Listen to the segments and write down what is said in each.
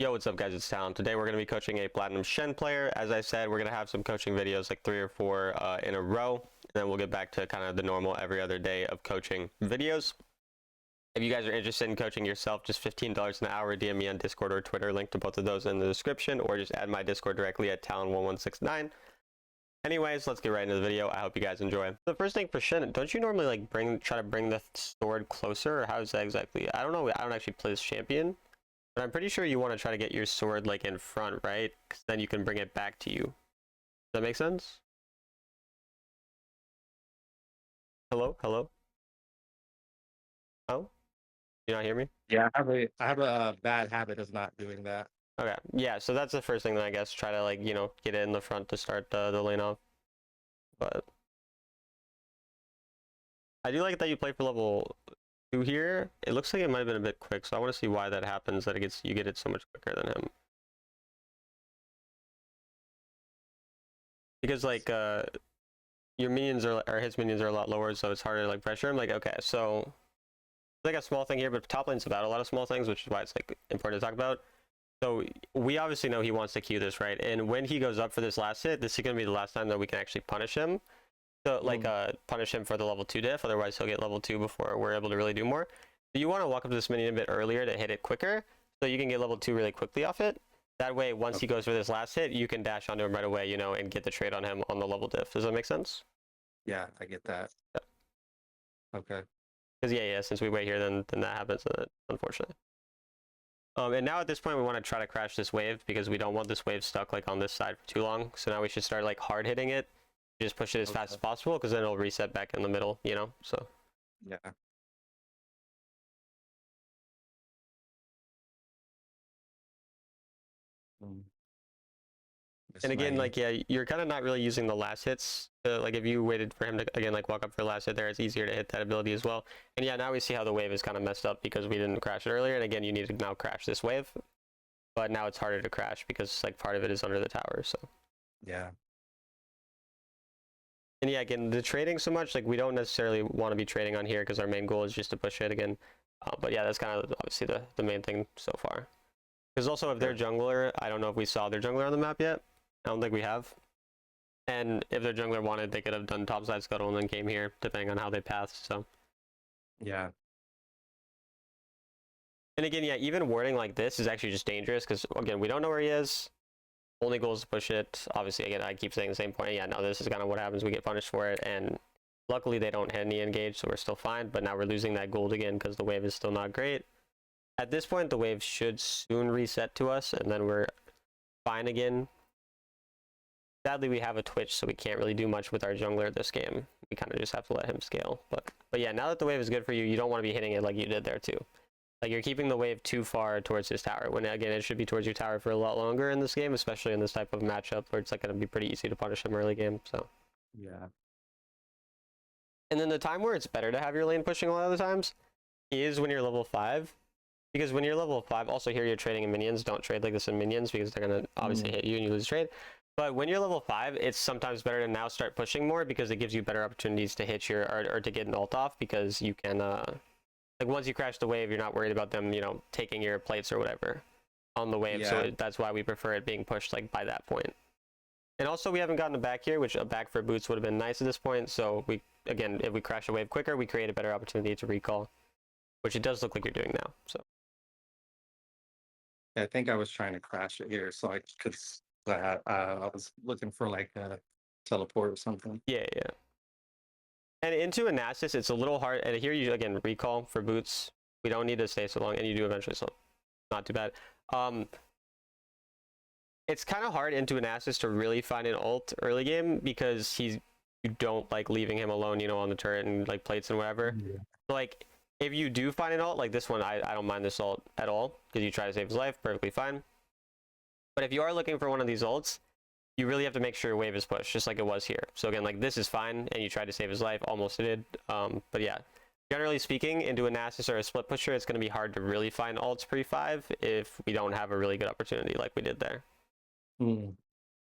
Yo, what's up guys, it's Talon. Today we're going to be coaching a Platinum Shen player. As I said, we're going to have some coaching videos, like 3 or 4 in a row. And then we'll get back to kind of the normal every other day of coaching videos. If you guys are interested in coaching yourself, just $15 an hour, DM me on Discord or Twitter. Link to both of those in the description, or just add my Discord directly at Talon1169. Anyways, let's get right into the video. I hope you guys enjoy. The first thing for Shen, don't you normally like try to bring the sword closer, or how is that exactly? I don't know. I don't actually play this champion. But I'm pretty sure you want to try to get your sword like in front, right? Because then you can bring it back to you. Does that make sense? Hello? Hello? Oh? You not hear me? Yeah, I have a bad habit of not doing that. Okay. Yeah, so that's the first thing that I guess. Try to like, you know, get it in the front to start the lane off. But I do like that you play for level 2 here. It looks like it might have been a bit quick, so I want to see why that happens, that you get it so much quicker than him. Because like your minions or his minions are a lot lower, so it's harder to like pressure him. Like, okay, so like a small thing here, but top lane's about a lot of small things, which is why it's like important to talk about. So we obviously know he wants to Q this, right? And when he goes up for this last hit, this is gonna be the last time that we can actually punish him. So like punish him for the level 2 diff, otherwise he'll get level 2 before we're able to really do more. So you want to walk up to this minion a bit earlier to hit it quicker, so you can get level 2 really quickly off it. That way, once he goes for this last hit, you can dash onto him right away, you know, and get the trade on him on the level diff. Does that make sense? Yeah, I get that. Yeah. Okay. Because yeah, since we wait here, then that happens, unfortunately. And now at this point, we want to try to crash this wave because we don't want this wave stuck like on this side for too long. So now we should start like hard hitting it. Just push it as fast as possible, because then it'll reset back in the middle, you know. So Yeah. and again, like, yeah, you're kind of not really using the last hits. Like if you waited for him to again like walk up for the last hit there, it's easier to hit that ability as well. And yeah, now we see how the wave is kind of messed up because we didn't crash it earlier. And again, you need to now crash this wave, but now it's harder to crash because like part of it is under the tower. So yeah. And yeah, again, the trading so much, like we don't necessarily want to be trading on here because our main goal is just to push it again. But yeah, that's kind of obviously the main thing so far. Because also if their jungler, I don't know if we saw their jungler on the map yet. I don't think we have. And if their jungler wanted, they could have done topside scuttle and then came here, depending on how they pathed. So Yeah. and again, yeah, even wording like this is actually just dangerous because again, we don't know where he is. Only goal is to push it. Obviously, again, I keep saying the same point. Yeah, no, this is kind of what happens. We get punished for it, and luckily they don't hit any engage, so we're still fine. But now we're losing that gold again because the wave is still not great. At this point, the wave should soon reset to us, and then we're fine again. Sadly, we have a Twitch, so we can't really do much with our jungler this game. We kind of just have to let him scale. But yeah, now that the wave is good for you, you don't want to be hitting it like you did there too. Like you're keeping the wave too far towards his tower, when again it should be towards your tower for a lot longer in this game, especially in this type of matchup where it's like going to be pretty easy to punish him early game. So Yeah. and then the time where it's better to have your lane pushing a lot of the times is when you're level 5, because when you're level 5, also here you're trading in minions. Don't trade like this in minions because they're going to obviously hit you and you lose trade. But when you're level 5, it's sometimes better to now start pushing more because it gives you better opportunities to hit your or to get an ult off, because you can like once you crash the wave, you're not worried about them, you know, taking your plates or whatever on the wave. Yeah. So that's why we prefer it being pushed like by that point. And also we haven't gotten a back here, which a back for boots would have been nice at this point. So we, again, if we crash a wave quicker, we create a better opportunity to recall, which it does look like you're doing now. So I think I was trying to crash it here, so I could. I was looking for like a teleport or something. Yeah. And into a Nasus, it's a little hard. And here you again recall for boots. We don't need to stay so long, and you do eventually, so not too bad. It's kind of hard into a Nasus to really find an ult early game because you don't like leaving him alone, you know, on the turret and like plates and whatever. Yeah. So like if you do find an ult, like this one, I don't mind this ult at all because you try to save his life, perfectly fine. But if you are looking for one of these ults, you really have to make sure your wave is pushed, just like it was here. So again, like this is fine, and you try to save his life, almost did. But yeah, generally speaking, into a Nasus or a split pusher, it's going to be hard to really find ults pre-5 if we don't have a really good opportunity like we did there. And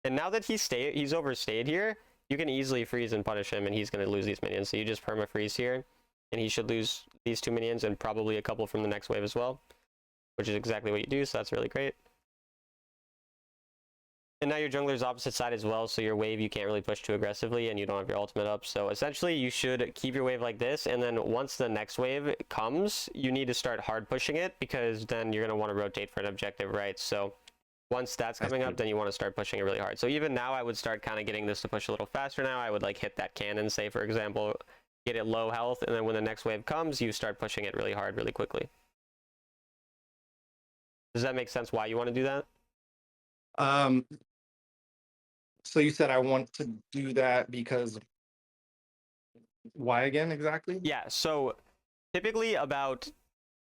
now that he's overstayed here, you can easily freeze and punish him, and he's going to lose these minions. So you just perma freeze here, and he should lose these 2 minions and probably a couple from the next wave as well, which is exactly what you do. So that's really great. And now your jungler's opposite side as well, so your wave you can't really push too aggressively, and you don't have your ultimate up. So essentially, you should keep your wave like this, and then once the next wave comes, you need to start hard pushing it, because then you're going to want to rotate for an objective, right? So once that's coming up, then you want to start pushing it really hard. So even now, I would start kind of getting this to push a little faster now. I would like hit that cannon, say, for example, get it low health, and then when the next wave comes, you start pushing it really hard, really quickly. Does that make sense why you want to do that? So you said I want to do that because why again exactly? Yeah, so typically about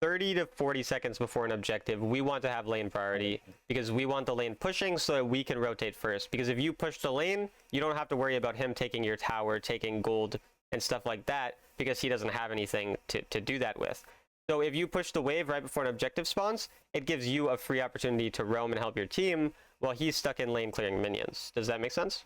30 to 40 seconds before an objective, we want to have lane priority, because we want the lane pushing so that we can rotate first. Because if you push the lane, you don't have to worry about him taking your tower, taking gold, and stuff like that, because he doesn't have anything to do that with. So if you push the wave right before an objective spawns, it gives you a free opportunity to roam and help your team while he's stuck in lane clearing minions. Does that make sense?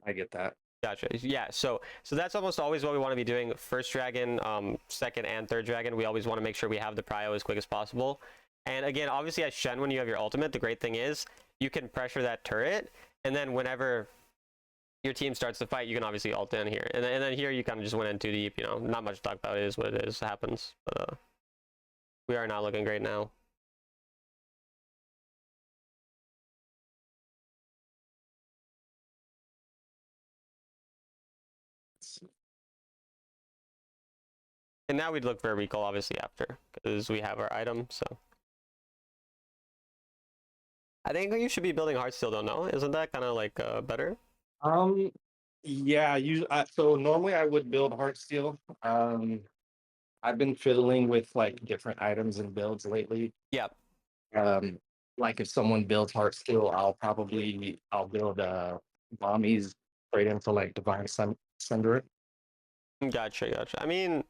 I get that. Gotcha. Yeah, so that's almost always what we want to be doing. First dragon, second and third dragon, we always want to make sure we have the prio as quick as possible. And again, obviously as Shen, when you have your ultimate, the great thing is you can pressure that turret, and then whenever your team starts to fight, you can obviously ult in here. And then here you kind of just went in too deep, you know, not much to talk about. It is what it is, happens. But we are not looking great now. And now we'd look for a recall, obviously, after, because we have our item, so. I think you should be building Heartsteel, though, no? Isn't that kind of like better? Yeah, so normally I would build Heartsteel. I've been fiddling with like different items and builds lately. Yep. Like if someone builds Heartsteel, I'll build Bombies straight into like Divine Sunder. Gotcha. I mean,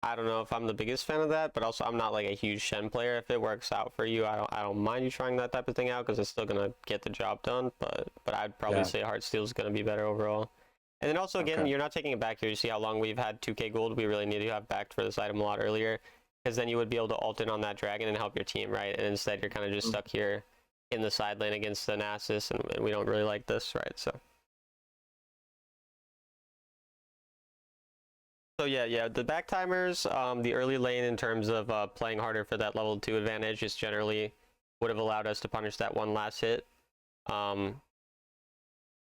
I don't know if I'm the biggest fan of that, but also I'm not like a huge Shen player. If it works out for you, I don't mind you trying that type of thing out, because it's still gonna get the job done. But I'd probably say Heartsteel is gonna be better overall. And then also again, you're not taking it back here. You see how long we've had 2k gold. We really need to have backed for this item a lot earlier, because then you would be able to ult in on that dragon and help your team, right? And instead you're kind of just stuck here in the side lane against the Nasus, and we don't really like this, right? So yeah, the back timers, the early lane in terms of playing harder for that level 2 advantage just generally would have allowed us to punish that one last hit. And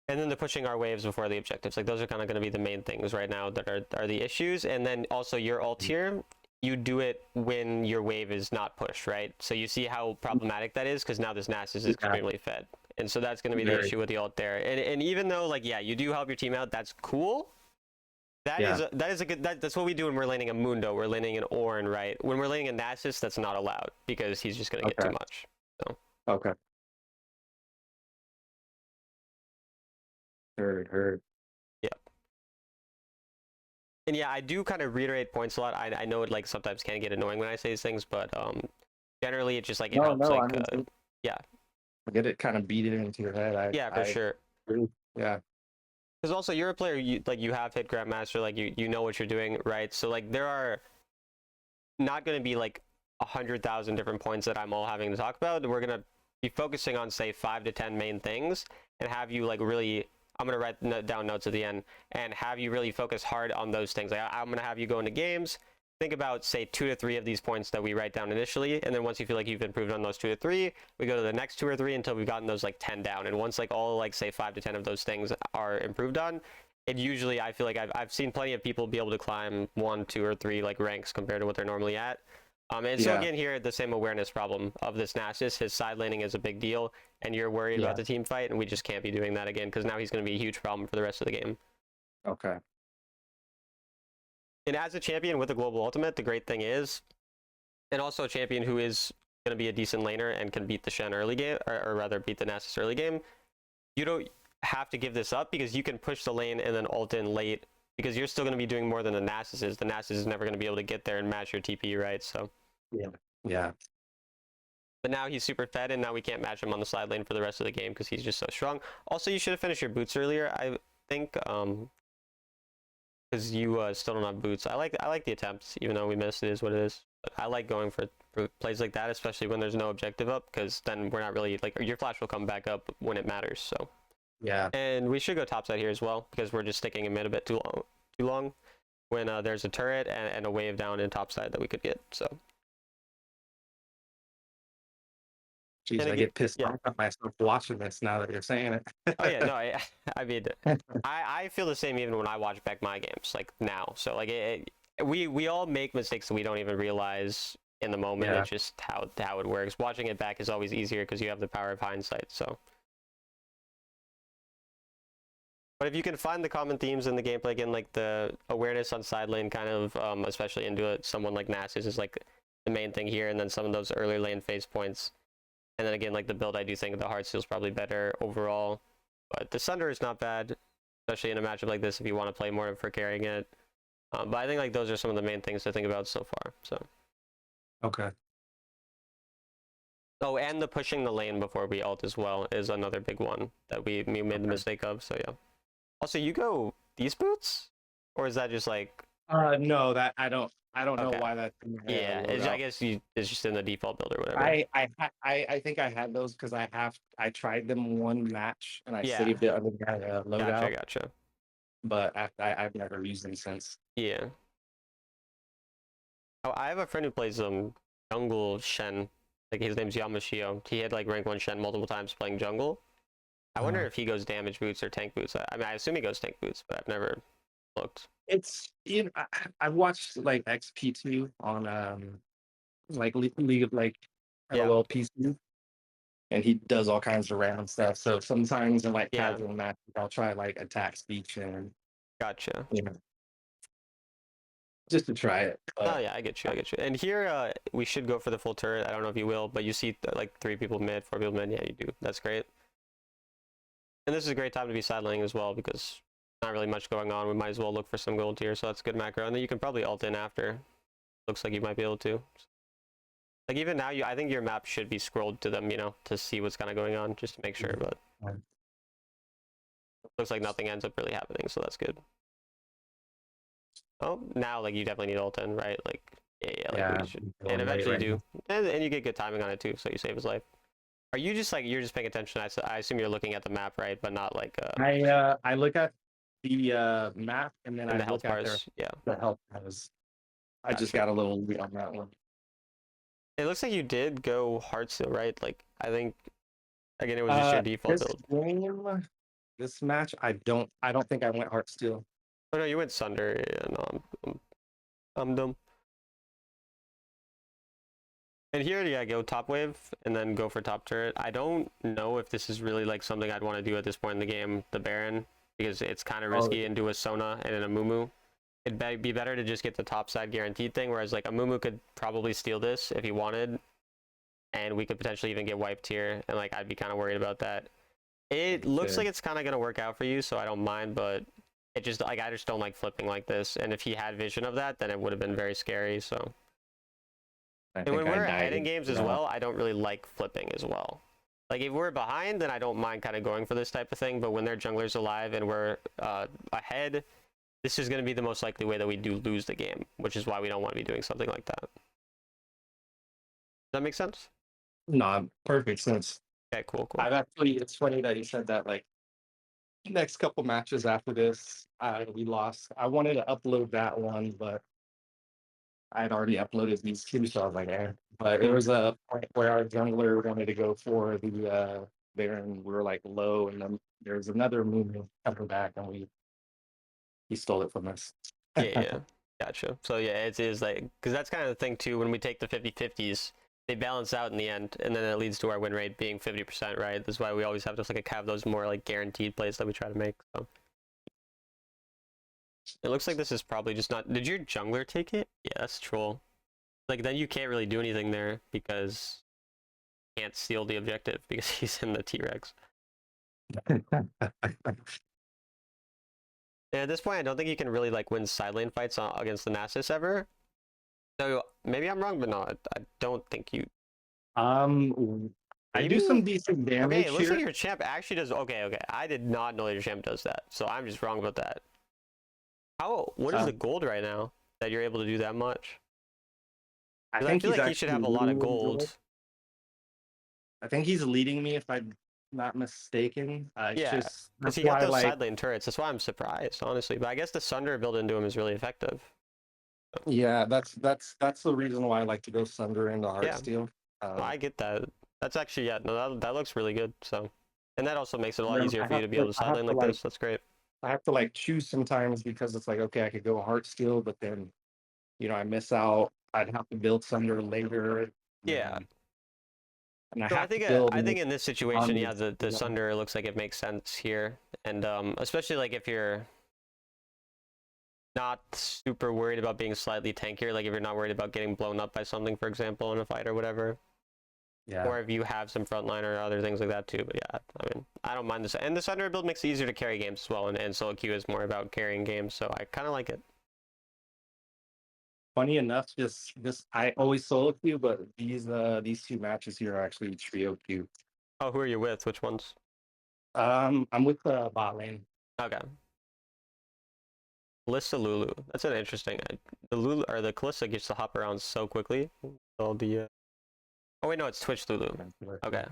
then the pushing our waves before the objectives, like those are kind of going to be the main things right now that are the issues. And then also your ult here, you do it when your wave is not pushed, right? So you see how problematic that is, because now this Nasus is extremely fed. And so that's going to be the issue with the ult there. And even though, like, yeah, you do help your team out, that's cool. That's what we do when we're laning a Mundo. We're laning an Ornn, right? When we're laning a Nasus, that's not allowed, because he's just going to get too much. So. Okay. Heard. Yep. And yeah, I do kind of reiterate points a lot. I know it like sometimes can get annoying when I say these things, but generally it just like it helps. Like, I mean, yeah. Get it, kind of beat it into your head. For sure. Yeah. Because also you're a player, you have hit Grandmaster, like you know what you're doing, right? So like there are not going to be like 100,000 different points that I'm all having to talk about. We're going to be focusing on say 5 to 10 main things, and have you like really, I'm going to write down notes at the end, and have you really focus hard on those things. Like I'm going to have you go into games, think about say 2 to 3 of these points that we write down initially, and then once you feel like you've improved on those 2 to 3, we go to the next 2 or 3 until we've gotten those like 10 down. And once like all like say 5 to 10 of those things are improved on, it usually, I feel like I've seen plenty of people be able to climb 1, 2, or 3 like ranks compared to what they're normally at. And so again here, the same awareness problem of this Nasus, his side laning is a big deal, and you're worried about the team fight, and we just can't be doing that again, because now he's going to be a huge problem for the rest of the game. Okay. And as a champion with a global ultimate, the great thing is, and also a champion who is going to be a decent laner and can beat the Shen early game, or rather beat the Nasus early game, you don't have to give this up, because you can push the lane and then ult in late, because you're still going to be doing more than the Nasus is. The Nasus is never going to be able to get there and match your TP, right? So yeah. But now he's super fed, and now we can't match him on the side lane for the rest of the game because he's just so strong. Also, you should have finished your boots earlier, I think, because you still don't have boots. I like the attempts, even though we missed. It is what it is. But I like going for plays like that, especially when there's no objective up, because then we're not really like your flash will come back up when it matters. So Yeah. and we should go topside here as well because we're just sticking in mid a bit too long when there's a turret and a wave down in topside that we could get. So Jeez, and I again, get pissed yeah. off at myself watching this now that you're saying it. Oh yeah, no, I mean, I feel the same even when I watch back my games like now. So like we all make mistakes that we don't even realize in the moment. Yeah. It's just how it works. Watching it back is always easier because you have the power of hindsight. So, but if you can find the common themes in the gameplay again, like the awareness on side lane, kind of, especially into it, someone like Nasus is like the main thing here, and then some of those early lane phase points. And then again, like the build, I do think the Heartsteel is probably better overall. But the Sunder is not bad, especially in a matchup like this if you want to play more for carrying it. But I think like those are some of the main things to think about so far. So. Okay. Oh, and the pushing the lane before we ult as well is another big one that we made the mistake of. So yeah. Also, you go these boots, or is that just like? No, that I don't know Okay. why that's in my Yeah, I guess it's just in the default build or whatever. I think I had those because I tried them one match and I Yeah. saved it under my loadout, Gotcha. but I've never used them since. Yeah. Oh, I have a friend who plays jungle Shen. Like his name's Yamashio. He had like rank 1 Shen multiple times playing jungle. I wonder if he goes damage boots or tank boots. I mean, I assume he goes tank boots, but I've never looked. It's I've watched like XP2 on like League of like Yeah. LOL PC, and he does all kinds of random stuff. So sometimes in like Yeah. casual matches, I'll try like attack speech and Gotcha. just to try it. Oh yeah, I get you. And here, we should go for the full turret. I don't know if you will, but you see like 3 people mid, 4 people mid. Yeah, you do. That's great. And this is a great time to be sidling as well because not really much going on. We might as well look for some gold here, so that's good macro. And then you can probably ult in after. Looks like you might be able to. Like even now, I think your map should be scrolled to them, to see what's kind of going on, just to make sure. But looks like nothing ends up really happening, so that's good. Oh, now like you definitely need ult in, right? Like yeah, we should, and eventually do, and you get good timing on it too, so you save his life. Are you just like you're just paying attention? I assume you're looking at the map, right? But not like I look at the map and then and I the health look at bars. Yeah, the health bars. I just got a little lead on that one. it looks like you did go Heartsteel, right? Like I think again, it was just your default build. This match, I don't think I went Heartsteel. Oh no, you went Sunder. Yeah, no, I'm dumb. And here, yeah, go top wave and then go for top turret. I don't know if this is really like something I'd want to do at this point in the game, the Baron, because it's kind of risky into a Sona and an Amumu. It'd be better to just get the top side guaranteed thing, whereas like Amumu could probably steal this if he wanted, and we could potentially even get wiped here, and like I'd be kind of worried about that. It looks like it's kind of going to work out for you, so I don't mind, but it just like I just don't like flipping like this, and if he had vision of that, then it would have been very scary, so. And when we're ahead in games as well, I don't really like flipping as well. Like if we're behind, then I don't mind kind of going for this type of thing, but when their jungler's alive and we're ahead, this is going to be the most likely way that we do lose the game, which is why we don't want to be doing something like that. Does that make sense? No, perfect sense. Okay, cool. It's funny that you said that. Like next couple matches after this, we lost. I wanted to upload that one, but I had already uploaded these two, so I was like, eh. But there was a point where our jungler wanted to go for the Baron. We were like low, and then there was another movement coming back, and he stole it from us. Yeah. Gotcha. So yeah, it is like, because that's kind of the thing too, when we take the 50-50s, they balance out in the end, and then it leads to our win rate being 50%, right? That's why we always have to like have those more like guaranteed plays that we try to make. So it looks like this is probably just not. Did your jungler take it? Yeah, that's troll. Like then you can't really do anything there because you can't steal the objective because he's in the T-Rex. And at this point, I don't think you can really like win side lane fights against the Nasus ever. So maybe I'm wrong, but no, I don't think you. I do some decent damage. Okay, it looks here. like your champ actually does. Okay. I did not know that your champ does that, so I'm just wrong about that. What is the gold right now that you're able to do that much? I 'Cause I think feel he's like he should actually have a lot of leading Enjoy. gold. I think he's leading me if I'm not mistaken. It's Yeah, just because that's he got why those like side lane turrets. That's why I'm surprised, honestly. But I guess the Sunder build into him is really effective. yeah, that's the reason why I like to go Sunder into Yeah, Heartsteel. no, Uh, I get that. That's actually, yeah, no, that looks really good. So, and that also makes it a lot then easier for you to be able to I side have lane to like like this. That's great. I have to like choose sometimes because it's like okay, I could go Heartsteel, but then I miss out. I'd have to build Sunder later, Yeah. and, and I No, have to build I think in this situation, armies. yeah, the Sunder looks like it makes sense here, and especially like if you're not super worried about being slightly tankier, like if you're not worried about getting blown up by something, for example, in a fight or whatever, Yeah, or if you have some frontline or other things like that too. But yeah, I mean, I don't mind this, and the Sunder build makes it easier to carry games as well, and solo queue is more about carrying games, so I kind of like it. funny enough, just I always solo queue, but these two matches here are actually trio queue. Oh, who are you with? Which ones? I'm with the bot lane. Okay. Kalista Lulu. That's an interesting. The Lulu or the Kalista gets to hop around so quickly. All the. Oh wait, no, it's Twitch Lulu. Okay.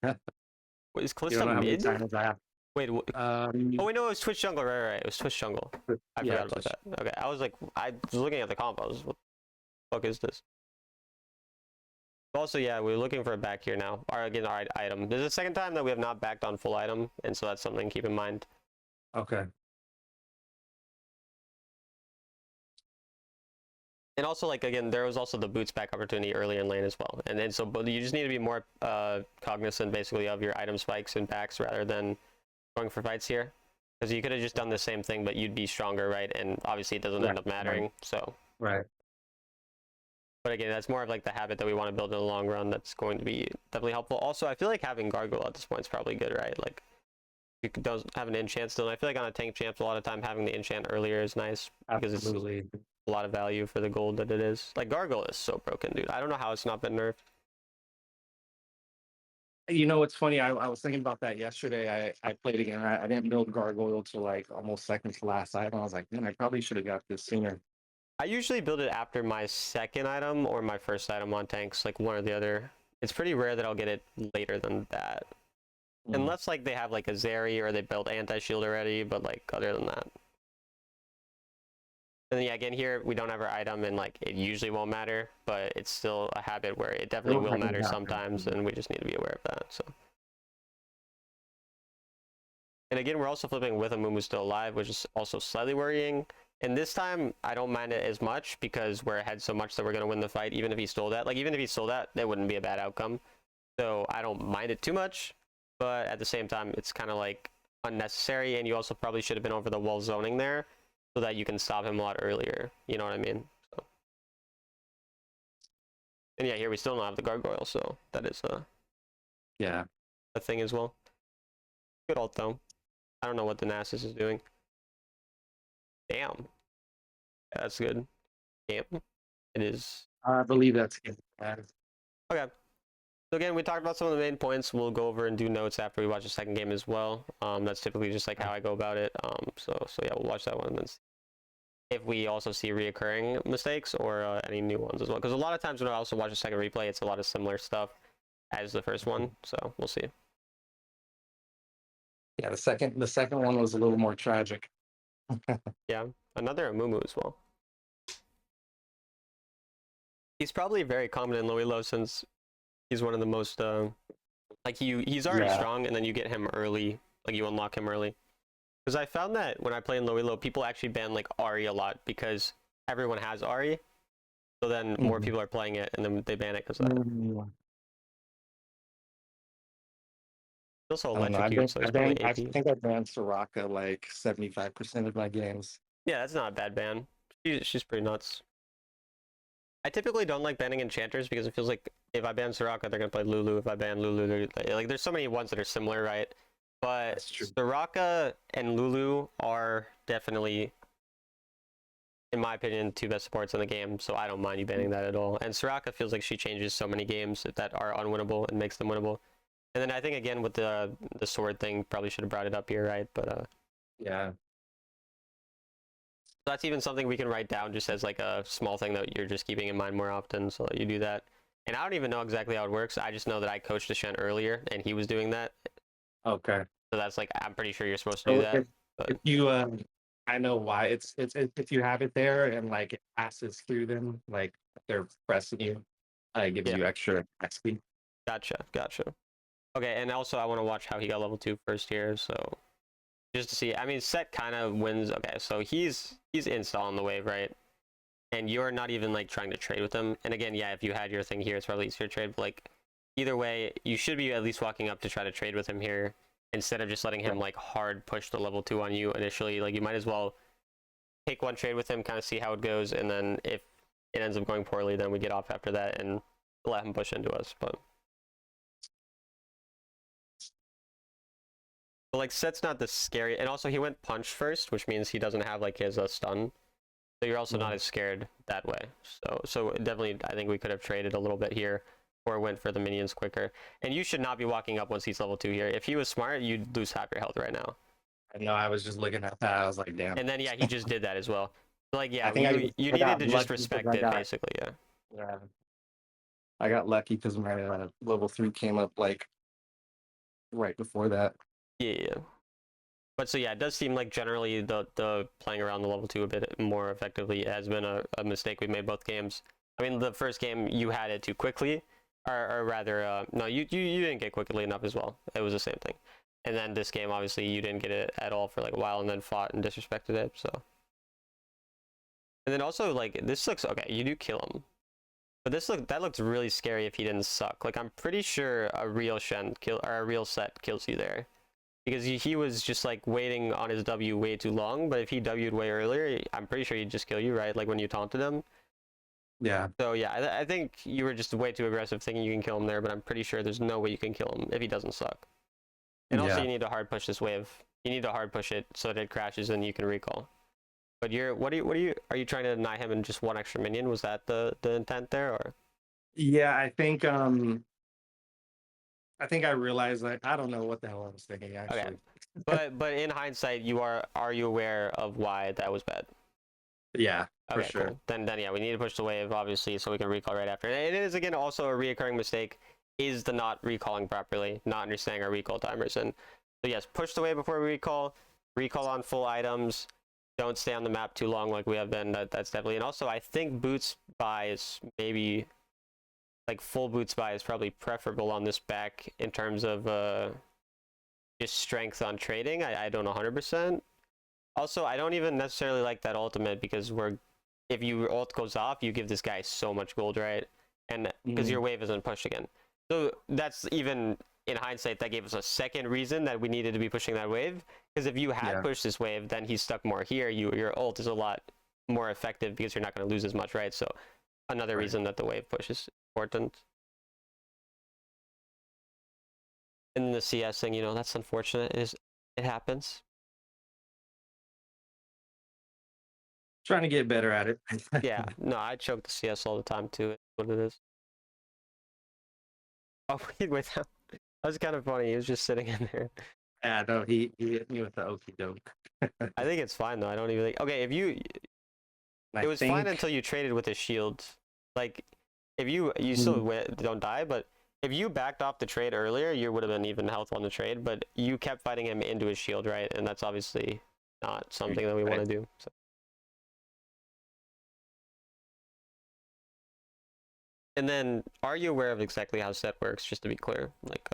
Wait, is You don't Kalista know how many mid? times I have. Wait. Oh wait, no, it was Twitch Jungle. Right. It was Twitch Jungle. I Yeah, forgot about that. Okay, I was like, I was looking at the combos. What the fuck is this? Also, yeah, we're looking for a back here now. Again, our item. This is the second time that we have not backed on full item, and so that's something to keep in mind. okay. And also, like again, there was also the boots back opportunity earlier in lane as well. And then so, but you just need to be more cognizant, basically, of your item spikes and backs rather than going for fights here, because you could have just done the same thing, but you'd be stronger, right? And obviously, it doesn't end up mattering. So, Right. but again, that's more of like the habit that we want to build in the long run. That's going to be definitely helpful. Also, I feel like having gargoyle at this point is probably good, right? Like, you don't have an enchant still. And I feel like on a tank champ, a lot of time having the enchant earlier is nice because it's Absolutely. a lot of value for the gold that it is. Like Gargoyle is so broken, dude. I don't know how it's not been nerfed. You know, it's funny. I was thinking about that yesterday. I played again. I didn't build Gargoyle till like almost second to last item. I was like, man, I probably should have got this sooner. I usually build it after my second item or my first item on tanks, like one or the other. It's pretty rare that I'll get it later than that. Unless like they have like a Zeri or they build anti-shield already, but like other than that. And then, yeah, again here we don't have our item and like it usually won't matter, but it's still a habit where it definitely will matter sometimes, and we just need to be aware of that. So. And again, we're also flipping with a Mumu still alive, which is also slightly worrying. And this time, I don't mind it as much because we're ahead so much that we're going to win the fight, even if he stole that. Like, even if he stole that, that wouldn't be a bad outcome. So I don't mind it too much. But at the same time, it's kind of like unnecessary. And you also probably should have been over the wall zoning there so that you can stop him a lot earlier. You know what I mean? So. And yeah, here we still don't have the gargoyle. So that is Yeah. a thing as well. Good ult, though. I don't know what the Nasus is doing. Damn. Yeah, that's good. Damn. It is. I believe that's it. Okay. So again, we talked about some of the main points. We'll go over and do notes after we watch the second game as well. That's typically just like how I go about it. So yeah, we'll watch that one and then see if we also see reoccurring mistakes or any new ones as well. Because a lot of times when I also watch a second replay, it's a lot of similar stuff as the first one. So we'll see. Yeah, the second one was a little more tragic. Yeah, another Amumu as well. He's probably very common in low elo since he's one of the most like he's already strong, and then you get him early, like you unlock him early. Because I found that when I play in low elo, people actually ban like Ari a lot because everyone has Ari, so then more people are playing it, and then they ban it because of that. Also electrocute, so it's probably I AP. think I banned Soraka like 75% of my games. Yeah, that's not a bad ban. She's pretty nuts. I typically don't like banning enchanters because it feels like if I ban Soraka, they're gonna play Lulu. If I ban Lulu, like there's so many ones that are similar, right? But Soraka and Lulu are definitely, in my opinion, two best supports in the game. So I don't mind you banning that at all. And Soraka feels like she changes so many games that are unwinnable and makes them winnable. And then I think again with the sword thing, probably should have brought it up here, right? But yeah. that's even something we can write down just as like a small thing that you're just keeping in mind more often, so that you do that. And I don't even know exactly how it works. I just know that I coached a Shen earlier, and he was doing that. Okay. So that's like, I'm pretty sure you're supposed to do So that. if you I know why it's if you have it there and like it passes through them, like they're pressing you, it gives Yeah, you extra XP. gotcha. Okay, and also I want to watch how he got level 2 first here, so just to see. I mean, Set kind of wins. Okay, so he's installing the wave, right? And you're not even like trying to trade with him. And again, yeah, if you had your thing here, it's probably easier to trade. But like, either way, you should be at least walking up to try to trade with him here instead of just letting him like hard push the level 2 on you initially. Like, you might as well take one trade with him, kind of see how it goes, and then if it ends up going poorly, then we get off after that and let him push into us. But like, Set's not the scary, and also he went punch first, which means he doesn't have like his stun. So you're also not as scared that way. So definitely, I think we could have traded a little bit here, or went for the minions quicker. And you should not be walking up once he's level 2 here. If he was smart, you'd lose half your health right now. I know, I was just looking at that. I was like, damn. And then yeah, he just did that as well. Like, yeah, I think you I got needed to just lucky respect because I it, got basically. Yeah. yeah, I got lucky because my level 3 came up like right before that. Yeah. But so yeah, it does seem like generally the playing around the level 2 a bit more effectively has been a mistake we made both games. I mean, the first game you had it too quickly, or rather, no, you didn't get quickly enough as well. It was the same thing. And then this game, obviously, you didn't get it at all for like a while, and then fought and disrespected it. So, and then also like this looks okay. You do kill him, but that looked really scary if he didn't suck. Like, I'm pretty sure a real Shen kill or a real Set kills you there. Because he was just like waiting on his W way too long, but if he W'd way earlier, I'm pretty sure he'd just kill you, right? Like when you taunted him. Yeah. So yeah, I think you were just way too aggressive thinking you can kill him there, but I'm pretty sure there's no way you can kill him if he doesn't suck. And also, you need to hard push this wave. You need to hard push it so that it crashes and you can recall. But are you trying to deny him in just one extra minion? Was that the intent there, or? Yeah, I think I realized, like, I don't know what the hell I was thinking actually. Okay. But in hindsight, are you aware of why that was bad? Yeah, for Okay, sure. cool. Then yeah, we need to push the wave, obviously, so we can recall right after. And it is, again, also a reoccurring mistake, is the not recalling properly, not understanding our recall timers. And so yes, push the wave before we recall on full items, don't stay on the map too long like we have been. That's definitely. And also, I think boots buy is maybe, like, full boots buy is probably preferable on this back in terms of just strength on trading. I don't 100%. Also, I don't even necessarily like that ultimate, because if your ult goes off, you give this guy so much gold, right? And because your wave isn't pushed again. So that's, even in hindsight, that gave us a second reason that we needed to be pushing that wave. Because if you had pushed this wave, then he's stuck more here. Your ult is a lot more effective because you're not going to lose as much, right? So another reason that the wave push is important. And the CS thing, that's unfortunate. It happens. Trying to get better at it. Yeah, no, I choke the CS all the time too. It's what it is. Oh, wait, that was kind of funny. He was just sitting in there. Yeah, no, he hit me with the okie doke. I think it's fine though. I don't even think. Okay, it was fine until you traded with his shield. Like, if you still don't die, but if you backed off the trade earlier, you would have been even health on the trade. But you kept fighting him into his shield, right? And that's obviously not something that we want to do. So. And then, are you aware of exactly how set works? Just to be clear, like,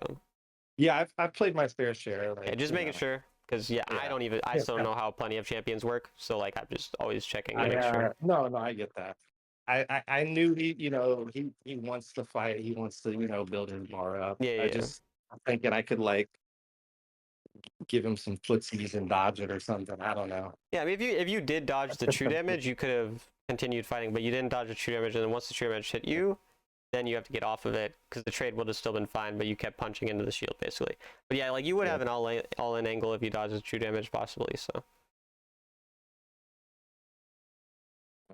yeah, I've played my fair share. Like, yeah, just making sure, because I still don't know how plenty of champions work. So like, I'm just always checking to make sure. No, I get that. I knew he wants to fight. He wants to build his bar up. Yeah. I'm thinking I could like give him some footsies and dodge it or something. I don't know. Yeah, I mean, if you did dodge the true damage, you could have continued fighting, but you didn't dodge the true damage, and then once the true damage hit you, then you have to get off of it, because the trade would have still been fine, but you kept punching into the shield, basically. But yeah, like, you would have an all-in angle if you dodged the true damage, possibly, so.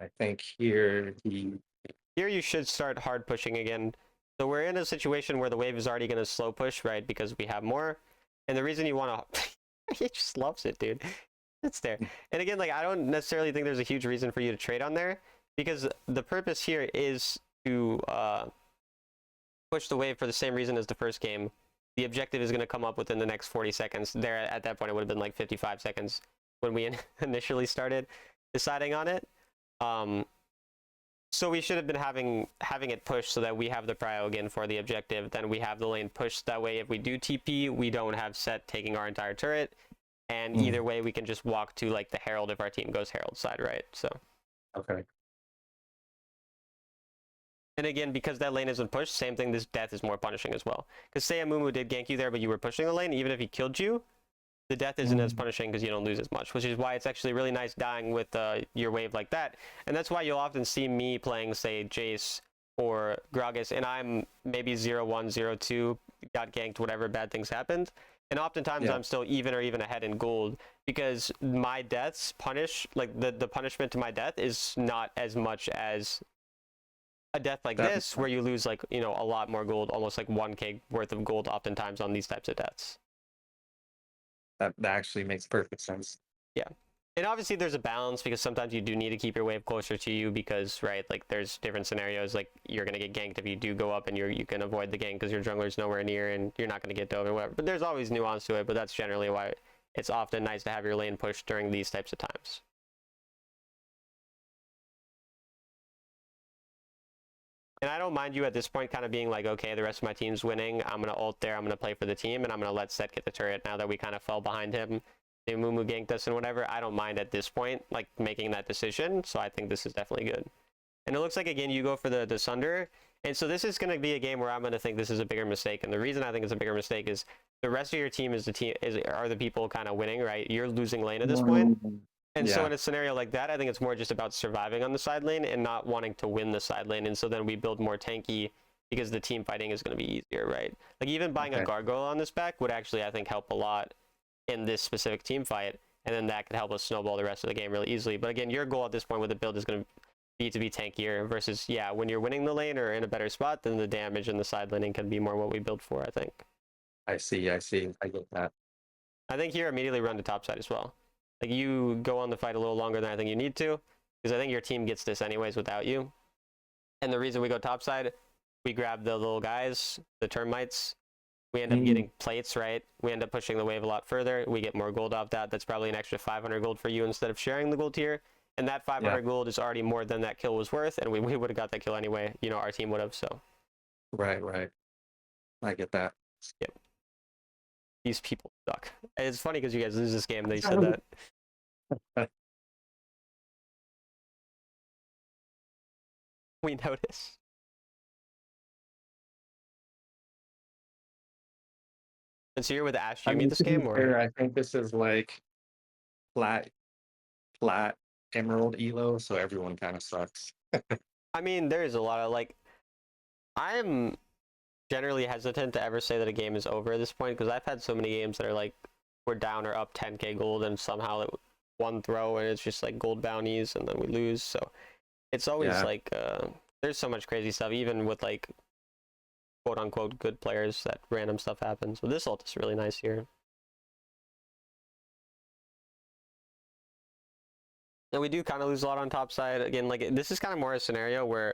I think here you should start hard pushing again. So we're in a situation where the wave is already going to slow push, right, because we have more. And the reason you want to... he just loves it, dude. It's there. And again, like I don't necessarily think there's a huge reason for you to trade on there because the purpose here is to push the wave for the same reason as the first game. The objective is going to come up within the next 40 seconds. There, at that point, it would have been like 55 seconds when we initially started deciding on it. So we should have been having it pushed so that we have the prio again for the objective. Then we have the lane pushed. That way, if we do TP, we don't have Set taking our entire turret. And either way, we can just walk to like the Herald if our team goes Herald side, right? So. Okay. And again, because that lane isn't pushed, same thing, this death is more punishing as well. Because say Amumu did gank you there, but you were pushing the lane, even if he killed you, the death isn't as punishing because you don't lose as much, which is why it's actually really nice dying with your wave like that. And that's why you'll often see me playing, say, Jace or Gragas, and I'm maybe 0-1, 0-2, got ganked, whatever, bad things happened. And oftentimes I'm still even or even ahead in gold because my deaths punish, like the punishment to my death is not as much as a death like this where you lose like, you know, a lot more gold, almost like 1k worth of gold oftentimes on these types of deaths. That actually makes perfect sense. Yeah. And obviously there's a balance because sometimes you do need to keep your wave closer to you because, right, like there's different scenarios, like you're going to get ganked if you do go up and you can avoid the gank because your jungler's nowhere near and you're not going to get dove or whatever. But there's always nuance to it, but that's generally why it's often nice to have your lane pushed during these types of times. And I don't mind you at this point kind of being like, okay, the rest of my team's winning. I'm going to ult there. I'm going to play for the team, and I'm going to let Set get the turret now that we kind of fell behind him. They Mumu ganked us and whatever. I don't mind at this point, like, making that decision. So I think this is definitely good. And it looks like, again, you go for the Sunder. And so this is going to be a game where I'm going to think this is a bigger mistake. And the reason I think it's a bigger mistake is the rest of your team are the people kind of winning, right? You're losing lane at this point. And so in a scenario like that, I think it's more just about surviving on the side lane and not wanting to win the side lane. And so then we build more tanky because the team fighting is going to be easier, right? Like even buying a gargoyle on this back would actually, I think, help a lot in this specific team fight. And then that could help us snowball the rest of the game really easily. But again, your goal at this point with the build is going to be tankier versus, yeah, when you're winning the lane or in a better spot, then the damage and the side laning can be more what we build for, I think. I see. I get that. I think here immediately run to top side as well. Like you go on the fight a little longer than I think you need to, because I think your team gets this anyways without you. And the reason we go topside, we grab the little guys, the termites. We end up getting plates, right? We end up pushing the wave a lot further. We get more gold off that. That's probably an extra 500 gold for you instead of sharing the gold here. And that 500 gold is already more than that kill was worth. And we would have got that kill anyway. You know, our team would have, so. Right. I get that. Yep. These people suck. It's funny because you guys lose this game. They said that. We notice. And so you're with Ash Yumi this game, or? I think this is like flat emerald elo, so everyone kind of sucks. I mean, there's a lot of like. I'm generally hesitant to ever say that a game is over at this point because I've had so many games that are like we're down or up 10k gold and somehow it one throw and it's just like gold bounties and then we lose. So it's always like there's so much crazy stuff even with like quote unquote good players that random stuff happens. But this ult is really nice here. And we do kind of lose a lot on top side. Again, like this is kind of more a scenario where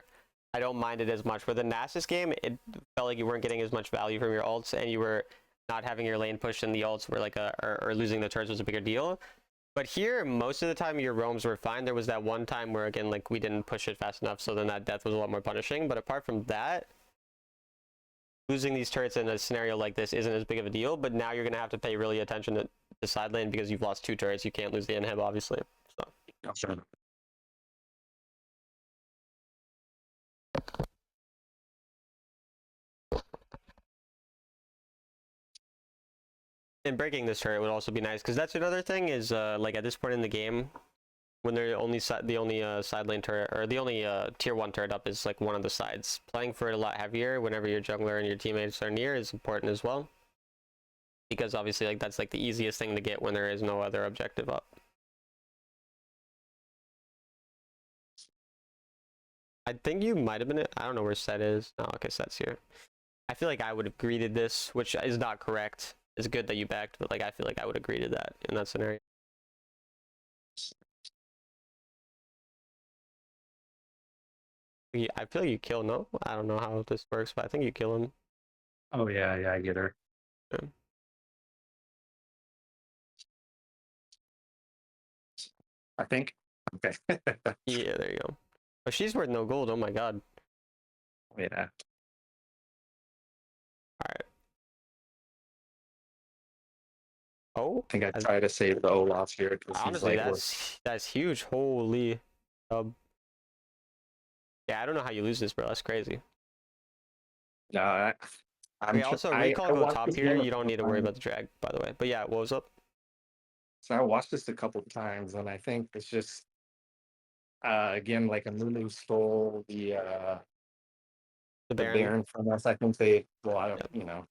I don't mind it as much. For the Nasus game, it felt like you weren't getting as much value from your ults, and you were not having your lane push, and the ults were like or losing the turrets was a bigger deal. But here, most of the time, your roams were fine. There was that one time where, again, like we didn't push it fast enough, so then that death was a lot more punishing. But apart from that, losing these turrets in a scenario like this isn't as big of a deal. But now you're going to have to pay really attention to the side lane because you've lost 2 turrets. You can't lose the inhib, obviously. So. Sure. And breaking this turret would also be nice because that's another thing is like at this point in the game when they're only side lane turret or the only tier 1 turret up is like one of the sides. Playing for it a lot heavier whenever your jungler and your teammates are near is important as well because obviously like that's like the easiest thing to get when there is no other objective up. I think you might have been I don't know where Set is. Oh, okay, Set's here. I feel like I would have greeted this, which is not correct. It's good that you backed, but like I feel like I would agree to that in that scenario. I feel like you kill, no? I don't know how this works, but I think you kill him. Oh yeah, yeah, I get her. Yeah. I think. Okay. Yeah, there you go. Oh, she's worth no gold. Oh my god. Yeah. Alright. Oh, I think I try to save the Olaf here because he's honestly, like worth. that's huge. Holy. Yeah, I don't know how you lose this, bro. That's crazy. No, Okay, also recall I go watched top this here. game a You don't couple need to worry times. about the drag, by the way. But yeah, what was up? So I watched this a couple times, and I think it's just again like a Lulu stole The the Baron. Baron from us. I think they well, I don't Yep.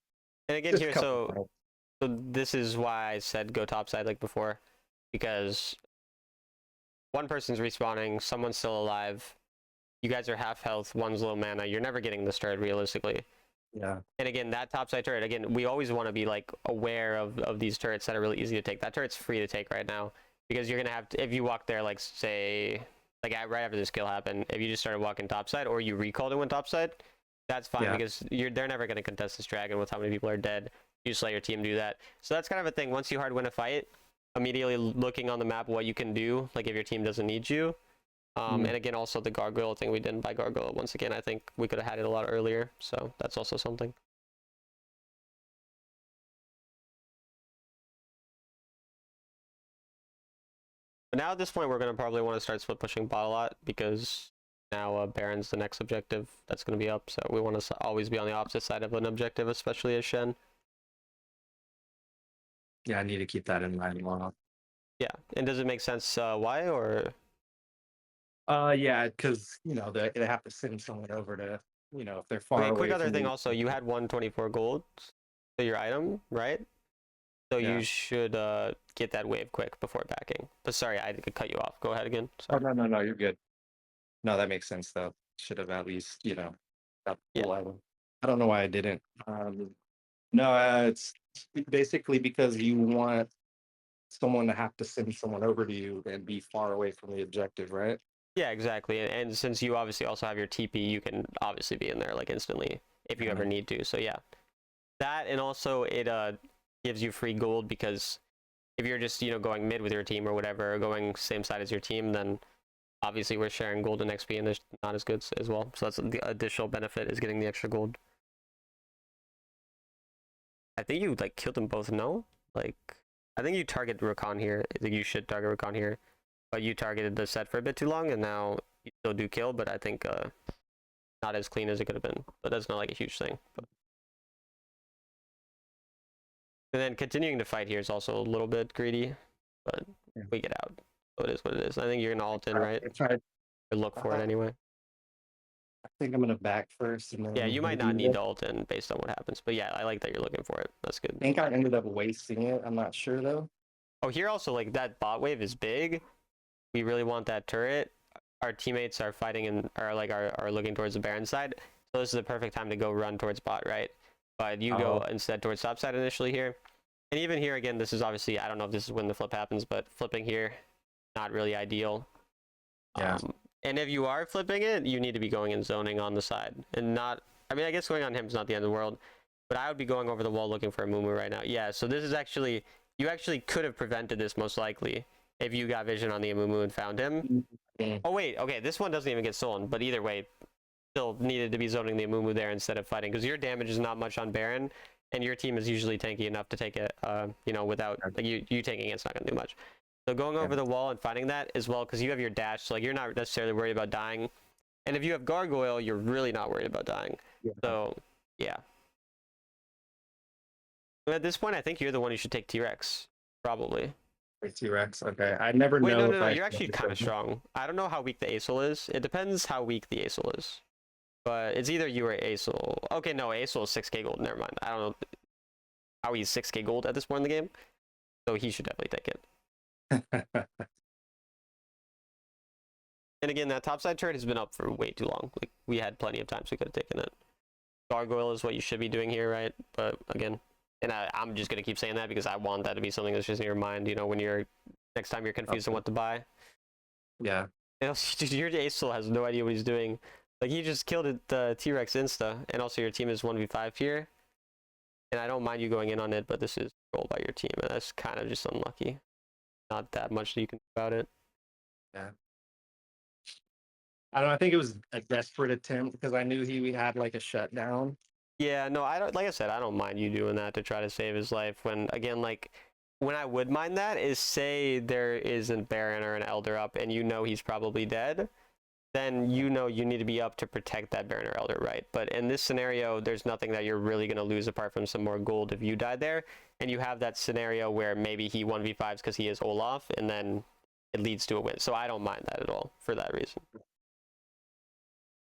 And again just a here, couple so times. this is why I said go top side like before, because one person's respawning, someone's still alive. You guys are half health, one's low mana. You're never getting this turret realistically. Yeah. And again, that topside turret, again, we always want to be like aware of these turrets that are really easy to take. That turret's free to take right now because you're gonna have to, if you walk there, like say, like right after this kill happened, if you just started walking topside or you recalled and went topside, that's fine Yeah. because they're never gonna contest this dragon with how many people are dead. You just let your team do that. So that's kind of a thing. Once you hard win a fight, immediately looking on the map what you can do, like if your team doesn't need you. And again, also the gargoyle thing, we didn't buy gargoyle once again. I think we could have had it a lot earlier, so that's also something. But now at this point, we're going to probably want to start split pushing bot a lot because now Baron's the next objective that's going to be up. So we want to always be on the opposite side of an objective, especially as Shen. Yeah, I need to keep that in mind more. Yeah, and does it make sense why or? Yeah, because they have to send someone over to if they're far Okay, quick away other from thing the. also, you had 124 gold to your item, right? So Yeah. you should get that wave quick before backing. But sorry, I cut you off. Go ahead again. Oh Sorry. no, you're good. No, that makes sense though. Should have at least got the Yeah. full item. I don't know why I didn't. No, it's basically because you want someone to have to send someone over to you and be far away from the objective, right? Yeah, exactly. And since you obviously also have your TP, you can obviously be in there like instantly if you Yeah. ever need to. So yeah, that and also it gives you free gold because if you're just going mid with your team or whatever, or going same side as your team, then obviously we're sharing gold and XP, and it's not as good as well. So that's the additional benefit is getting the extra gold. I think you like killed them both. No, like I think you target Rakan here. I think you should target Rakan here, but you targeted the set for a bit too long, and now you still do kill. But I think not as clean as it could have been. But that's not like a huge thing. But... And then continuing to fight here is also a little bit greedy, but Yeah. we get out. So it is what it is. I think you're gonna ult in, right? I tried. Or look for it anyway. I think I'm gonna back first, and then Yeah, you might maybe not need to ult in based on what happens. But yeah, I like that you're looking for it. That's good. I think I ended up wasting it. I'm not sure though. Oh, here also like that bot wave is big. We really want that turret. Our teammates are fighting and are looking towards the Baron side. So this is the perfect time to go run towards bot, right? But you go instead towards top side initially here. And even here again, this is obviously, I don't know if this is when the flip happens, but flipping here, not really ideal. Yeah. And if you are flipping it, you need to be going and zoning on the side and not, I mean, I guess going on him is not the end of the world, but I would be going over the wall looking for a Mumu right now. Yeah, so this is actually, you actually could have prevented this most likely if you got vision on the Amumu and found him. Oh wait, okay, this one doesn't even get stolen, but either way, still needed to be zoning the Amumu there instead of fighting, because your damage is not much on Baron, and your team is usually tanky enough to take it, without, like, you taking it's not going to do much. So going over the wall and finding that as well, because you have your dash, so like you're not necessarily worried about dying. And if you have Gargoyle, you're really not worried about dying. Yeah. So, yeah. And at this point, I think you're the one who should take T-Rex, probably. T-Rex. Okay, I never Wait, know. no, you're actually kind of strong. I don't know how weak the Acel is. It depends how weak the Acel is. But it's either you or Acel. Okay, no, Acel is 6k gold. Never mind. I don't know how he's 6k gold at this point in the game. So he should definitely take it. And again, that topside turret has been up for way too long. Like, we had plenty of times we could have taken it. Gargoyle is what you should be doing here, right? But again, and I'm just going to keep saying that because I want that to be something that's just in your mind, when you're, next time you're confused on what to buy. Yeah. Your Acel has no idea what he's doing. Like he just killed it, the T-Rex insta, and also your team is 1v5 here. And I don't mind you going in on it, but this is rolled by your team, and that's kind of just unlucky. Not that much that you can do about it. Yeah. I don't know. I think it was a desperate attempt because I knew he had like a shutdown. Yeah, no, I don't. Like I said, I don't mind you doing that to try to save his life. When again, like when I would mind that is say there is a Baron or an Elder up, and you know he's probably dead. Then you know you need to be up to protect that Baron or Elder, right? But in this scenario, there's nothing that you're really going to lose apart from some more gold if you died there. And you have that scenario where maybe he 1v5s because he is Olaf, and then it leads to a win. So I don't mind that at all for that reason.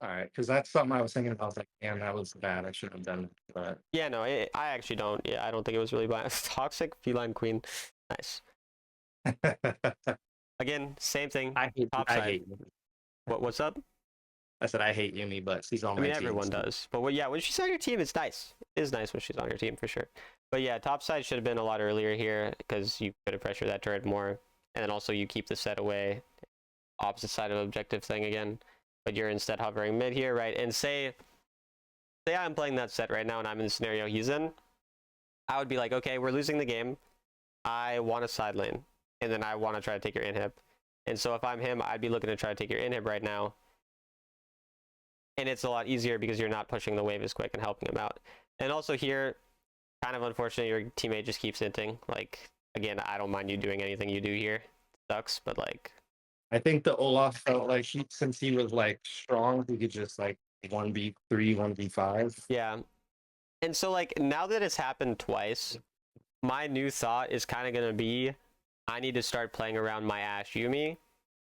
All right, because that's something I was thinking about. I was like, damn, that was bad. I should have done it. But Yeah, no, I actually don't. Yeah, I don't think it was really bad. Toxic Feline Queen. Nice. Again, same thing. Top I side. hate Yumi. What's up? I said I hate Yumi, but she's on I my mean, team. everyone does. But yeah, when she's on your team, it's nice. It is nice when she's on your team for sure. But yeah, top side should have been a lot earlier here because you could have pressured that turret more. And then also you keep the set away. Opposite side of objective thing again. But you're instead hovering mid here, right? And say I'm playing that set right now and I'm in the scenario he's in. I would be like, okay, we're losing the game. I want a side lane. And then I want to try to take your inhib. And so if I'm him, I'd be looking to try to take your inhib right now. And it's a lot easier because you're not pushing the wave as quick and helping him out. And also here, kind of unfortunate, your teammate just keeps hinting. Like, again, I don't mind you doing anything you do here. It sucks, but like... I think the Olaf felt like since he was like strong, he could just like 1v3, 1v5. Yeah. And so like now that it's happened twice, my new thought is kind of going to be, I need to start playing around my Ashe Yumi.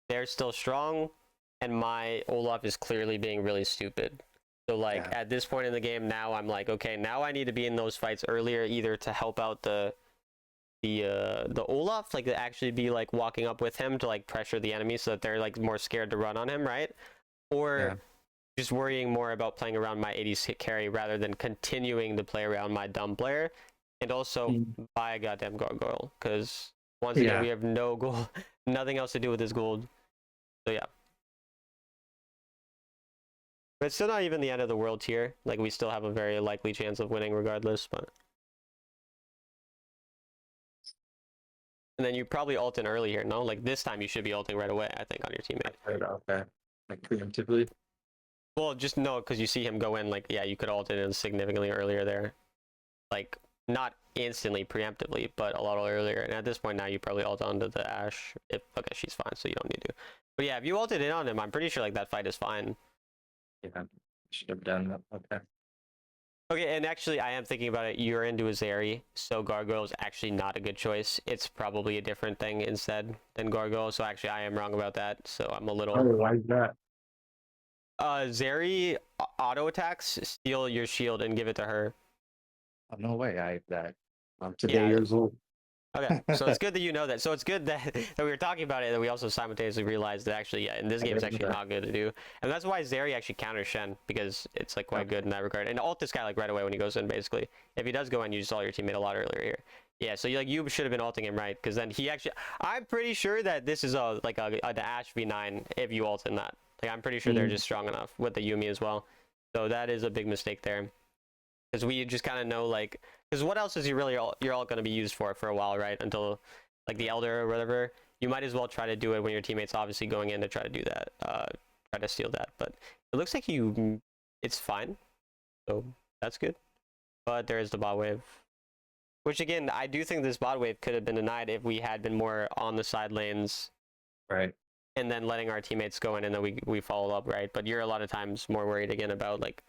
They're still strong, and my Olaf is clearly being really stupid. So like at this point in the game now, I'm like, okay, now I need to be in those fights earlier, either to help out the Olaf, like to actually be like walking up with him to like pressure the enemy so that they're like more scared to run on him, right? Or just worrying more about playing around my 80s hit carry rather than continuing to play around my dumb player, and also buy a goddamn gargoyle, because once again we have no gold, nothing else to do with this gold. So yeah, but it's still not even the end of the world here. Like we still have a very likely chance of winning regardless. But and then you probably ult in early here, no? Like this time you should be ulting right away, I think, on your teammate. Okay, like preemptively. Well, just no, because you see him go in, like, yeah, you could ult in significantly earlier there. Like, not instantly, preemptively, but a lot earlier. And at this point now, you probably ult onto the Ashe. Okay, she's fine, so you don't need to. But yeah, if you ulted in on him, I'm pretty sure, like, that fight is fine. Yeah, should have done that. Okay. Okay, and actually, I am thinking about it. You're into a Zeri, so Gargoyle is actually not a good choice. It's probably a different thing instead than Gargoyle, so actually, I am wrong about that. So I'm a little... Oh, why is that? Zeri auto attacks steal your shield and give it to her. Oh, no way. I'm today years old. Okay, so it's good that you know that. So it's good that we were talking about it, and we also simultaneously realized that actually, yeah, in this game, it's actually not good to do. And that's why Zeri actually counters Shen, because it's like quite good in that regard. And ult this guy like right away when he goes in, basically. If he does go in, you just ult your teammate a lot earlier here. Yeah, so you should have been ulting him, right? Because then he actually... I'm pretty sure that this is the Ashe v9 if you ult in that. Like, I'm pretty sure they're just strong enough with the Yumi as well. So that is a big mistake there. Because we just kind of know, like... Because what else is you're all going to be used for a while, right? Until, like, the Elder or whatever. You might as well try to do it when your teammate's obviously going in to try to do that. Try to steal that. But it looks like it's fine. So that's good. But there is the bot wave. Which, again, I do think this bot wave could have been denied if we had been more on the side lanes. Right. And then letting our teammates go in and then we follow up, right? But you're a lot of times more worried, again, about, like...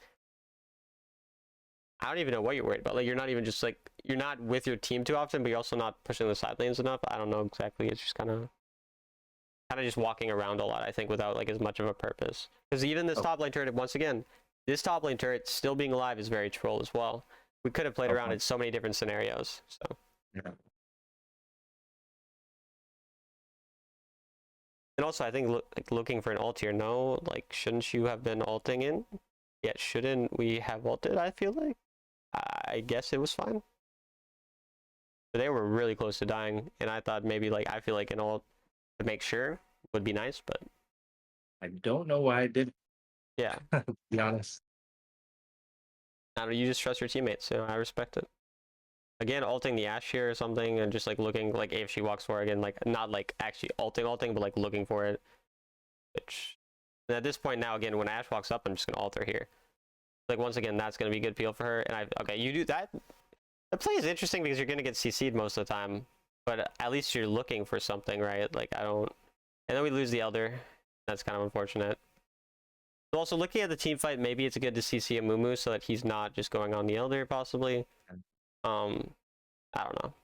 I don't even know what you're worried about. Like, you're not even just, like... You're not with your team too often, but you're also not pushing the side lanes enough. I don't know exactly. It's just kind of just walking around a lot, I think, without, like, as much of a purpose. Because even this top lane turret, once again, this top lane turret still being alive is very troll as well. We could have played around in so many different scenarios, so... Yeah. And also, I think looking for an ult here, no? Like, shouldn't you have been ulting in? Yeah, shouldn't we have ulted, I feel like? I guess it was fine. But they were really close to dying, and I thought maybe, like, I feel like an ult to make sure would be nice, but... I don't know why I didn't. Yeah. To be honest. I don't know, you just trust your teammates, so I respect it. Again, ulting the Ashe here or something, and just like looking like if she walks for it again, like not like actually ulting, but like looking for it. Which and at this point now, again, when Ashe walks up, I'm just gonna ult her here. Like once again, that's gonna be a good peel for her. And okay, you do that. The play is interesting because you're gonna get CC'd most of the time, but at least you're looking for something, right? Like I don't. And then we lose the Elder. That's kind of unfortunate. So also looking at the team fight, maybe it's good to CC a Mumu so that he's not just going on the Elder, possibly. I don't know.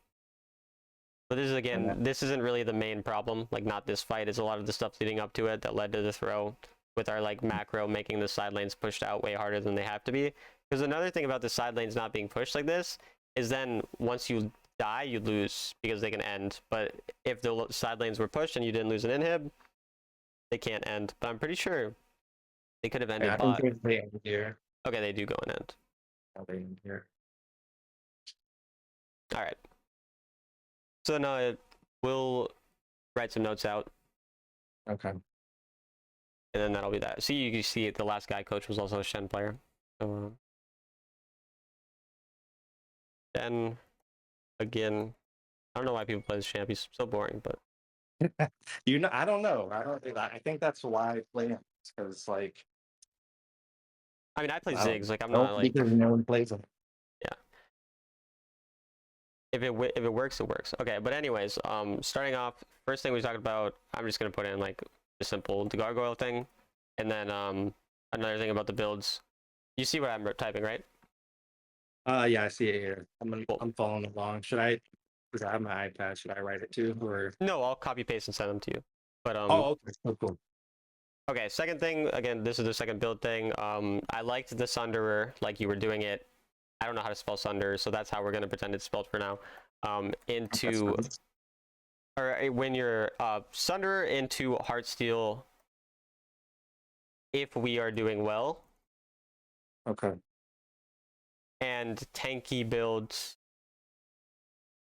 But this is again, this isn't really the main problem. Like not this fight. It's a lot of the stuff leading up to it that led to the throw, with our like macro making the side lanes pushed out way harder than they have to be. Because another thing about the side lanes not being pushed like this is then once you die, you lose because they can end. But if the side lanes were pushed and you didn't lose an inhib, they can't end. But I'm pretty sure they could have ended bot. They end here. Okay, they do go and end. They end here. All right. So then we'll write some notes out. Okay. And then that'll be that. See, you can see the last guy coach was also a Shen player. So Shen, again, I don't know why people play this champ. He's so boring, but I don't know. I think that's why I play him. Because like I mean, I play Ziggs. Like I'm no, not like because no one plays him. yeah. If it works, it works. Okay, but anyways, starting off, first thing we talked about, I'm just gonna put in like the simple the gargoyle thing, and then another thing about the builds. You see what I'm typing, right? Yeah, I see it here. I'm following along. Should I? Because I have my iPad. Should I write it too, or? No, I'll copy paste and send them to you. But Oh, okay. So cool. okay, second thing, again, this is the second build thing. I liked the Sunderer, like you were doing it. I don't know how to spell Sunder, so that's how we're gonna pretend it's spelled for now. Into or when you're Sunderer into Heartsteel if we are doing well. Okay. And tanky builds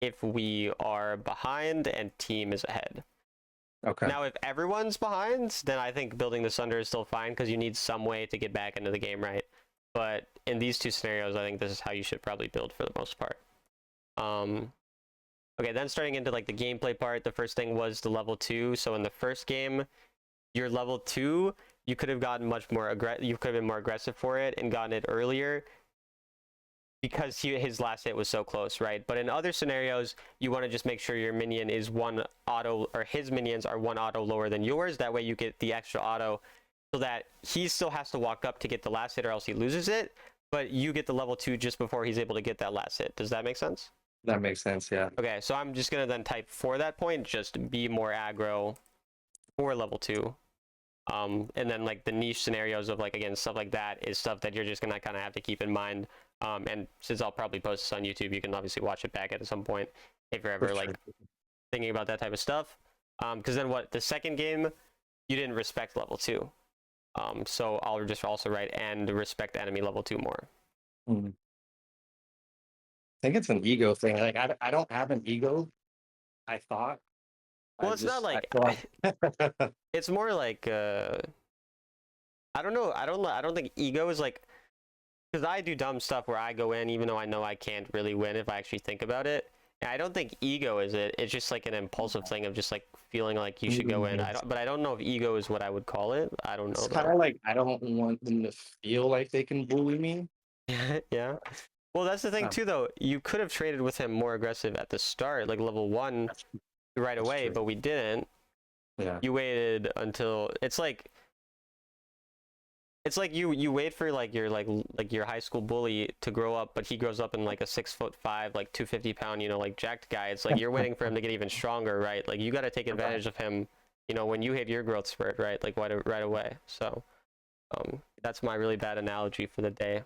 if we are behind and team is ahead. Okay. Now, if everyone's behind, then I think building the Sunder is still fine because you need some way to get back into the game, right? But in these two scenarios, I think this is how you should probably build for the most part. Okay, then starting into like the gameplay part, the first thing was the level 2. So in the first game, your level 2, you could have gotten much more you could have been more aggressive for it and gotten it earlier because his last hit was so close, right? But in other scenarios, you want to just make sure your minion is one auto, or his minions are one auto lower than yours. That way you get the extra auto so that he still has to walk up to get the last hit or else he loses it. But you get the level 2 just before he's able to get that last hit. Does that make sense? That makes sense, yeah. Okay, so I'm just going to then type for that point, just be more aggro for level 2. And then like the niche scenarios of like, again, stuff like that is stuff that you're just going to kind of have to keep in mind. And since I'll probably post this on YouTube, you can obviously watch it back at some point if you're ever like thinking about that type of stuff. Because then the second game, you didn't respect level 2. So I'll just also write and respect enemy level 2 more. I think it's an ego thing. Like I don't have an ego. I thought. Well, it's not like it's more like I don't know. I don't think ego is like, because I do dumb stuff where I go in even though I know I can't really win if I actually think about it. And I don't think ego is it. It's just like an impulsive thing of just like feeling like you should go in. But I don't know if ego is what I would call it. I don't know. It's kind of like I don't want them to feel like they can bully me. Yeah. Well, that's the thing too, though. You could have traded with him more aggressive at the start, like level 1 right away, but we didn't. Yeah. You waited until it's like you wait for like your high school bully to grow up, but he grows up in like a 6'5", like 250-pound, like jacked guy. It's like you're waiting for him to get even stronger, right? Like you got to take advantage of him, when you hit your growth spurt, right? Like right away. So that's my really bad analogy for the day.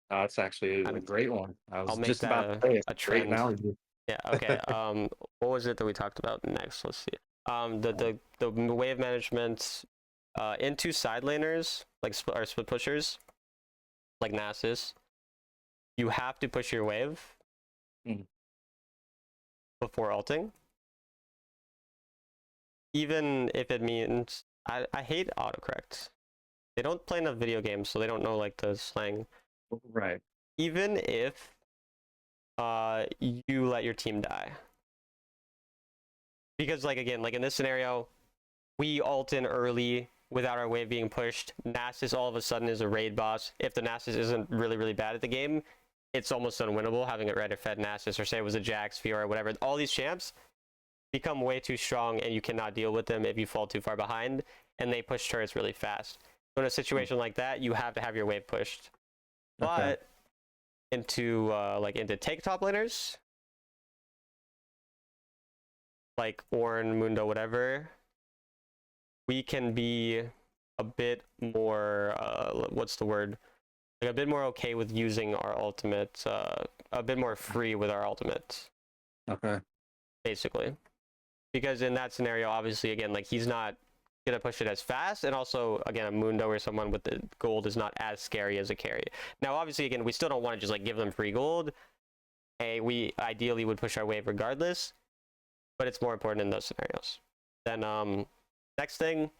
That's actually a great one. I'll make just that about a trend. Analogy. Yeah. Okay. What was it that we talked about next? Let's see. The wave management into side laners like split pushers like Nasus. You have to push your wave before ulting, even if it means I hate autocorrect. they don't play enough video games, so they don't know like the slang. Right. Even if you let your team die, because like again, like in this scenario, we ult in early without our wave being pushed. Nasus all of a sudden is a raid boss. If the Nasus isn't really bad at the game, it's almost unwinnable having it ready fed Nasus, or say it was a Jax, Fiora, whatever. All these champs become way too strong and you cannot deal with them if you fall too far behind, and they push turrets really fast. So in a situation like that, you have to have your wave pushed. Okay. But into into take top laners, like Ornn, Mundo, whatever, we can be a bit more what's the word? Like a bit more okay with using our ultimate, a bit more free with our ultimate. Okay. Basically. Because in that scenario, obviously, again, like he's not gonna push it as fast, and also, again, a Mundo or someone with the gold is not as scary as a carry. Now, obviously, again, we still don't want to just like give them free gold. We ideally would push our wave regardless, but it's more important in those scenarios. Then next thing,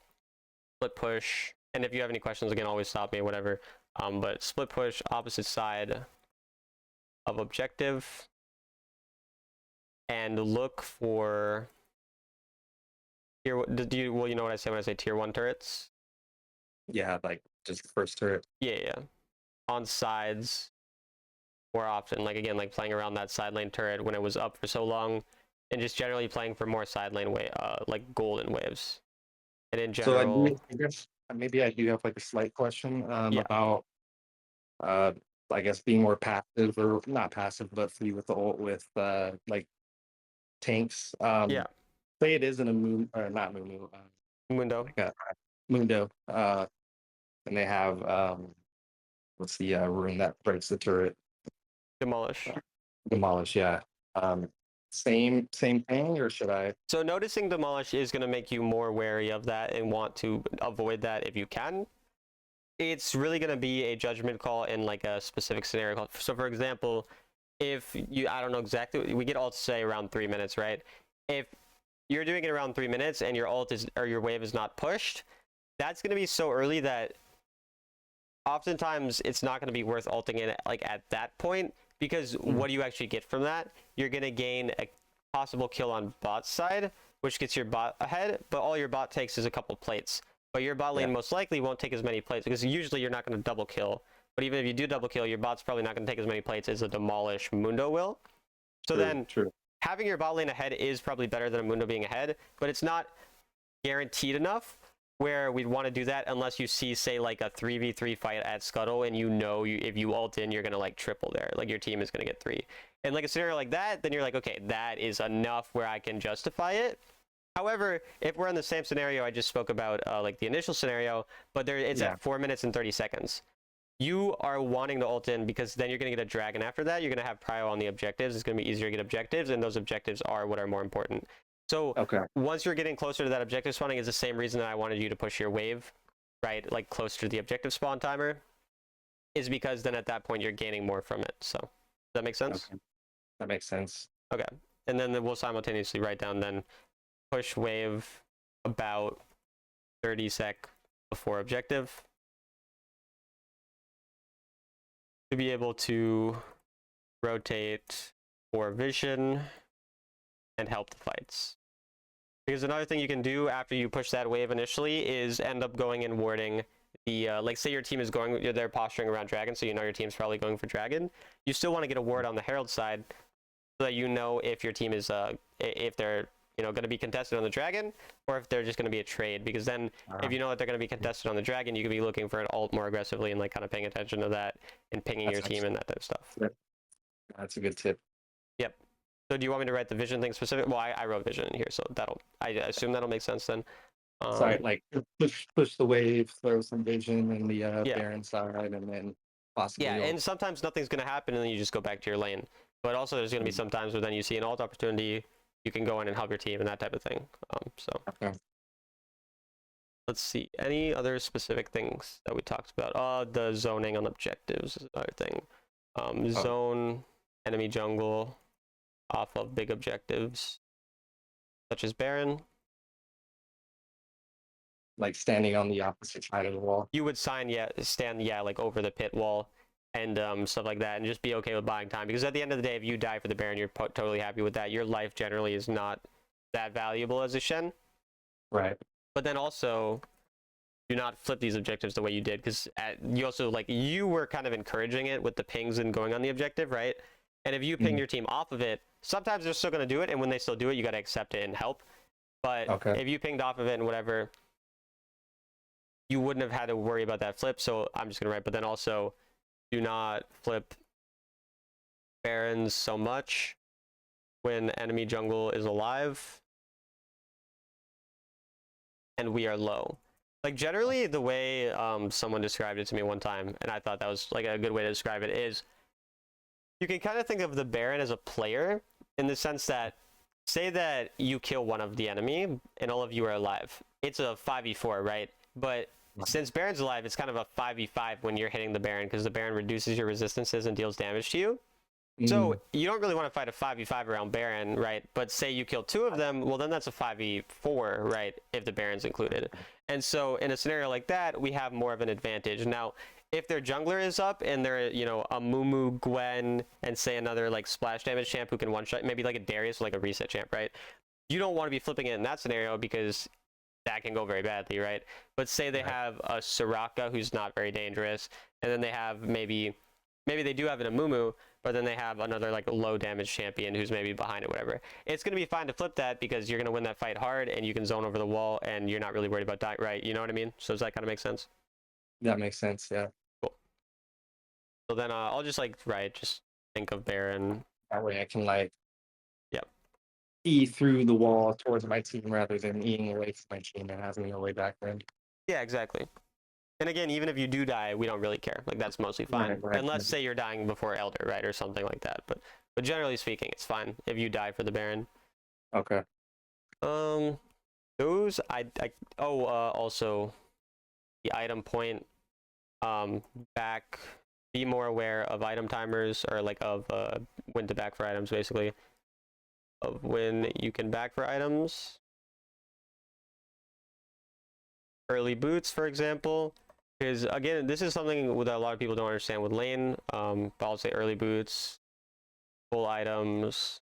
split push. And if you have any questions, again, always stop me or whatever. But split push, opposite side of objective, and look for tier. Well, you know what I say when I say tier 1 turrets? Yeah, like just the first turret. Yeah. On sides more often. Like again, like playing around that side lane turret when it was up for so long, and just generally playing for more side lane like golden waves. And in So general, I guess maybe I do have like a slight question yeah, about I guess being more passive, or not passive, but free with the ult with like tanks. yeah, Say it isn't a moon, or not moon, Mundo, like a Mundo, and they have what's the rune that breaks the turret? demolish. Demolish, yeah. Um, same thing, or should I? So noticing demolish is going to make you more wary of that and want to avoid that if you can. It's really going to be a judgment call in like a specific scenario. So for example, if you, I don't know exactly, we get ult say around 3 minutes, right? If you're doing it around 3 minutes and your ult is, or your wave is not pushed, that's going to be so early that oftentimes it's not going to be worth ulting in like at that point, because what do you actually get from that? You're going to gain a possible kill on bot side, which gets your bot ahead, but all your bot takes is a couple plates. But your bot lane most likely won't take as many plates, because usually you're not going to double kill. But even if you do double kill, your bot's probably not going to take as many plates as a demolish Mundo will. So then having your bot lane ahead is probably better than a Mundo being ahead, but it's not guaranteed enough where we'd want to do that unless you see, say, like a 3v3 fight at Scuttle, and if you ult in, you're going to like triple there. Like your team is going to get 3. And like a scenario like that, then you're like, okay, that is enough where I can justify it. However, if we're in the same scenario I just spoke about, like the initial scenario, but it's at 4 minutes and 30 seconds. You are wanting to ult in because then you're going to get a dragon after that. You're going to have prio on the objectives. It's going to be easier to get objectives, and those objectives are what are more important. So once you're getting closer to that objective spawning, is the same reason that I wanted you to push your wave, right? Like closer to the objective spawn timer, is because then at that point you're gaining more from it. So does that make sense? Okay. That makes sense. Okay. And then we'll simultaneously write down then push wave about 30 sec before objective to be able to rotate for vision and help the fights. Because another thing you can do after you push that wave initially is end up going and warding the, like say your team is going, they're posturing around dragon, so you know your team's probably going for dragon. You still want to get a ward on the herald side so that you know if your team is, if they're, going to be contested on the dragon, or if they're just going to be a trade. Because then if you know that they're going to be contested on the dragon, you could be looking for an ult more aggressively and like kind of paying attention to that and pinging your team and that type of stuff. That's a good tip. Yep. So do you want me to write the vision thing specific? Well, I wrote vision in here, so I assume that'll make sense then. Sorry, like push the wave, throw some vision in the Baron side, and then possibly. Yeah, and sometimes nothing's going to happen, and then you just go back to your lane. But also, there's going to be some times where then you see an ult opportunity, you can go in and help your team and that type of thing. Let's see. Any other specific things that we talked about? The zoning on objectives is another thing. Zone enemy jungle off of big objectives, such as Baron. like standing on the opposite side of the wall. You would stand like over the pit wall and stuff like that, and just be okay with buying time, because at the end of the day, if you die for the Baron, you're totally happy with that. Your life generally is not that valuable as a Shen. Right. But then also, do not flip these objectives the way you did, because you also, like, you were kind of encouraging it with the pings and going on the objective, right? And if you ping your team off of it, sometimes they're still going to do it, and when they still do it, you got to accept it and help. But if you pinged off of it and whatever, you wouldn't have had to worry about that flip. So I'm just going to write, but then also, do not flip Barons so much when enemy jungle is alive and we are low. Like, generally, the way someone described it to me one time, and I thought that was like a good way to describe it, is you can kind of think of the Baron as a player, in the sense that, say that you kill one of the enemy and all of you are alive. It's a 5v4, right? But since Baron's alive, it's kind of a 5v5 when you're hitting the Baron, because the Baron reduces your resistances and deals damage to you. So you don't really want to fight a 5v5 around Baron, right? But say you kill two of them, well, then that's a 5v4, right? If the Baron's included. And so in a scenario like that, we have more of an advantage. Now, if their jungler is up and they're, you know, a Mumu, Gwen, and say another like splash damage champ who can one-shot, maybe like a Darius or like a reset champ, right? You don't want to be flipping it in that scenario, because that can go very badly, right? But say they have a Soraka who's not very dangerous, and then they have maybe they do have an Amumu, but then they have another like low damage champion who's maybe behind it, whatever. It's going to be fine to flip that, because you're going to win that fight hard and you can zone over the wall and you're not really worried about dying, right? You know what I mean? So does that kind of make sense? That makes sense, yeah. Cool. So then I'll just like, just think of Baron. That way I can like Yep. E through the wall towards my team rather than eating away from my team and having me away back then. Yeah, exactly. And again, even if you do die, we don't really care. Like, that's mostly fine. Right. Unless, say, you're dying before Elder, right? Or something like that. But generally speaking, it's fine if you die for the Baron. Okay. Those, also, the item point, be more aware of item timers, or like of when to back for items, basically. Of when you can back for items. Early boots, for example. Because, again, this is something that a lot of people don't understand with lane, but I'll say early boots, full items,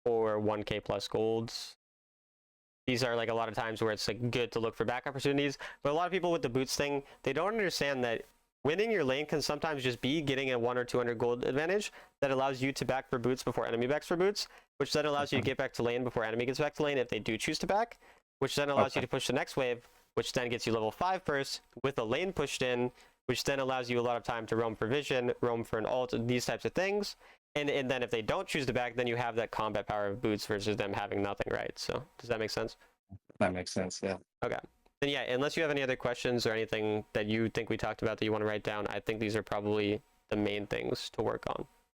or 1k plus golds. These are like a lot of times where it's like good to look for back opportunities, but a lot of people with the boots thing, they don't understand that winning your lane can sometimes just be getting a 100 or 200 gold advantage that allows you to back for boots before enemy backs for boots, which then allows you to get back to lane before enemy gets back to lane if they do choose to back, which then allows you to push the next wave, which then gets you level 5 first, with a lane pushed in, which then allows you a lot of time to roam for vision, roam for an ult, these types of things. And then if they don't choose to back, then you have that combat power of boots versus them having nothing, right? So does that make sense? That makes sense, yeah. Okay. Then yeah, unless you have any other questions or anything that you think we talked about that you want to write down, I think these are probably the main things to work on.